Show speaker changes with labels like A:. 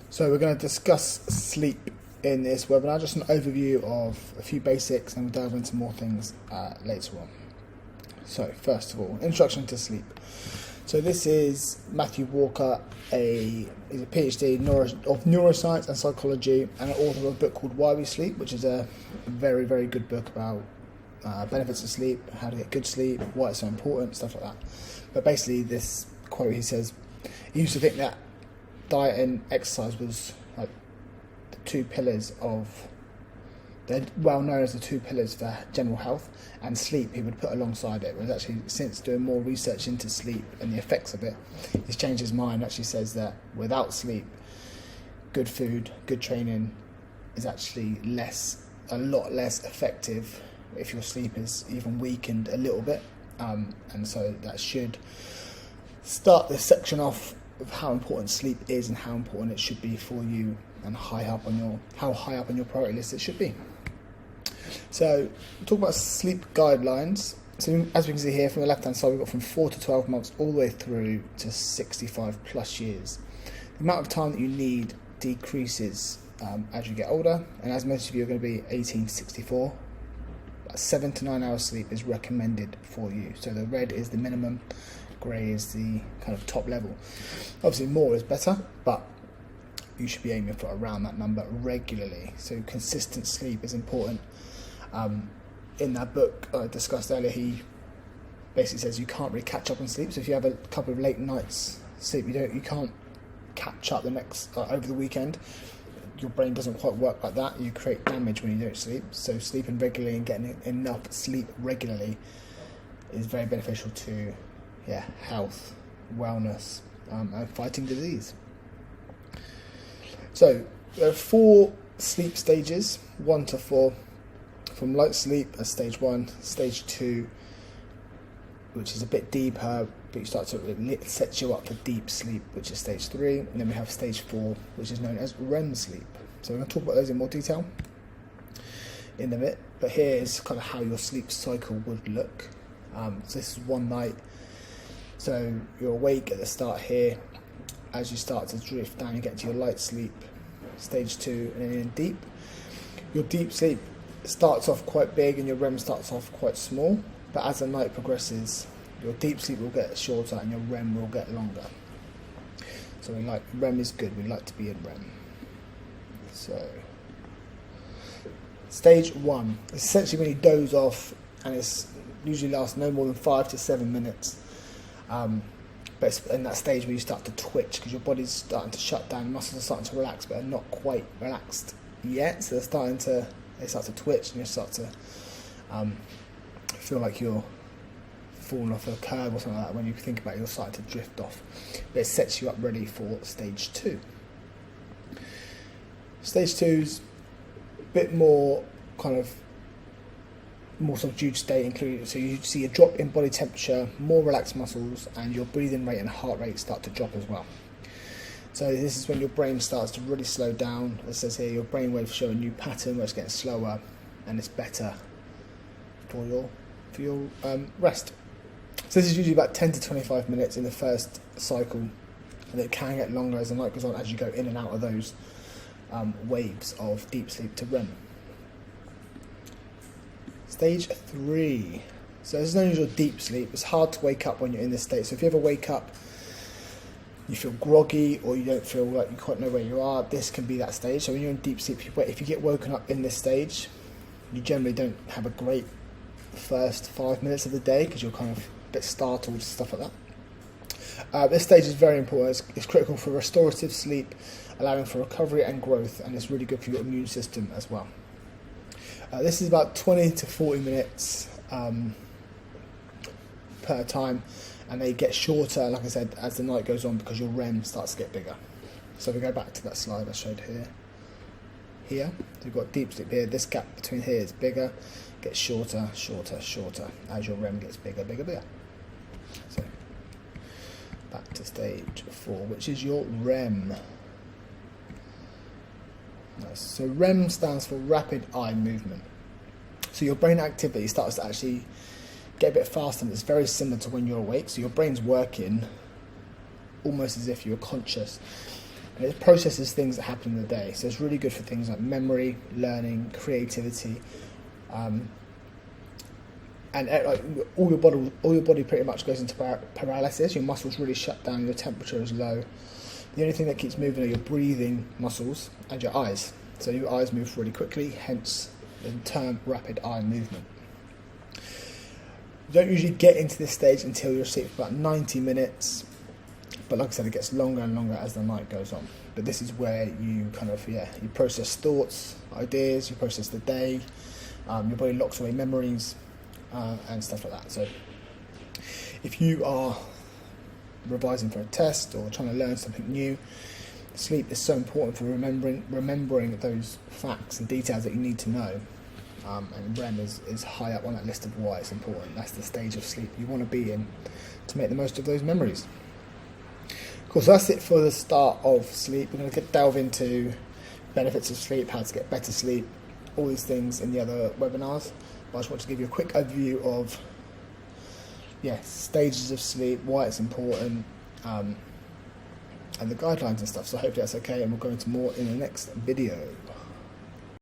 A: So we're going to discuss sleep in this webinar, just an overview of a few basics, and we'll delve into more things later on. So first of all, introduction to sleep. So this is Matthew Walker, he's a PhD of neuroscience and psychology, and an author of a book called Why We Sleep, which is a very, very good book about benefits of sleep, how to get good sleep, why it's so important, stuff like that. But basically this quote, he says, he used to think that diet and exercise was like the two pillars of, they're well known as the two pillars for general health, and sleep he would put alongside it. Whereas actually, since doing more research into sleep and the effects of it, he's changed his mind. Actually says that without sleep, good food, good training is actually a lot less effective if your sleep is even weakened a little bit. And so that should start this section off of how important sleep is and how important it should be for you, and how high up on your priority list it should be. So talk about sleep guidelines. So as we can see here from the left hand side, we've got from 4 to 12 months all the way through to 65 plus years. The amount of time that you need decreases as you get older, and as most of you are going to be 18 to 64, 7 to 9 hours sleep is recommended for you. So the red is the minimum, grey is the kind of top level. Obviously more is better, but you should be aiming for around that number regularly. So consistent sleep is important. In that book I discussed earlier, he basically says you can't really catch up on sleep. So if you have a couple of late nights sleep, you can't catch up the next over the weekend. Your brain doesn't quite work like that. You create damage when you don't sleep. So sleeping regularly and getting enough sleep regularly is very beneficial to health, wellness, and fighting disease. So there are 4 sleep stages, 1 to 4. From light sleep as stage 1, stage 2, which is a bit deeper, but it sets you up for deep sleep, which is stage 3, and then we have stage 4, which is known as REM sleep. So we're going to talk about those in more detail in a bit, but here is kind of how your sleep cycle would look. So this is one night, so you're awake at the start here. As you start to drift down, you get to your light sleep, stage 2, and then in deep. Your deep sleep starts off quite big and your REM starts off quite small, but as the night progresses, your deep sleep will get shorter and your REM will get longer. So REM is good, we like to be in REM. So stage 1 is essentially when you doze off, and it usually lasts no more than 5 to 7 minutes. But it's in that stage where you start to twitch because your body's starting to shut down, muscles are starting to relax, but are not quite relaxed yet. So they start to twitch, and you start to feel like you're falling off a curve or something like that. When you think about it, you're starting to drift off. But it sets you up ready for stage 2. Stage 2's a bit more more subdued state, included. So you see a drop in body temperature, more relaxed muscles, and your breathing rate and heart rate start to drop as well. So this is when your brain starts to really slow down. As it says here, your brain waves show a new pattern where it's getting slower, and it's better for your rest. So this is usually about 10 to 25 minutes in the first cycle, and it can get longer as the night goes on, as you go in and out of those waves of deep sleep to REM. Stage 3. So this is known as your deep sleep. It's hard to wake up when you're in this state. So if you ever wake up, you feel groggy, or you don't feel like you quite know where you are, this can be that stage. So when you're in deep sleep, if you get woken up in this stage, you generally don't have a great first 5 minutes of the day because you're kind of a bit startled and stuff like that. This stage is very important. It's critical for restorative sleep, allowing for recovery and growth, and it's really good for your immune system as well. This is about 20 to 40 minutes per time, and they get shorter, like I said, as the night goes on, because your REM starts to get bigger. So we go back to that slide I showed here. So you've got deep sleep here. This gap between here is bigger, gets shorter as your REM gets bigger. So back to stage 4, which is your REM. Nice. So REM stands for rapid eye movement. So your brain activity starts to actually get a bit faster, and it's very similar to when you're awake. So your brain's working almost as if you're conscious, and it processes things that happen in the day. So it's really good for things like memory, learning, creativity, and like all your body pretty much goes into paralysis. Your muscles really shut down. Your temperature is low. The only thing that keeps moving are your breathing muscles and your eyes. So your eyes move really quickly, hence the term rapid eye movement. You don't usually get into this stage until you're asleep for about 90 minutes. But like I said, it gets longer and longer as the night goes on. But this is where you kind of, you process thoughts, ideas, you process the day, your body locks away memories, and stuff like that. So if you are revising for a test or trying to learn something new, sleep is so important for remembering those facts and details that you need to know. And REM is high up on that list of why it's important. That's the stage of sleep you want to be in to make the most of those memories. Cool, so that's it for the start of sleep. We're going to delve into benefits of sleep, how to get better sleep, all these things in the other webinars. But I just want to give you a quick overview of stages of sleep, why it's important, and the guidelines and stuff. So hopefully that's okay, and we'll go into more in the next video.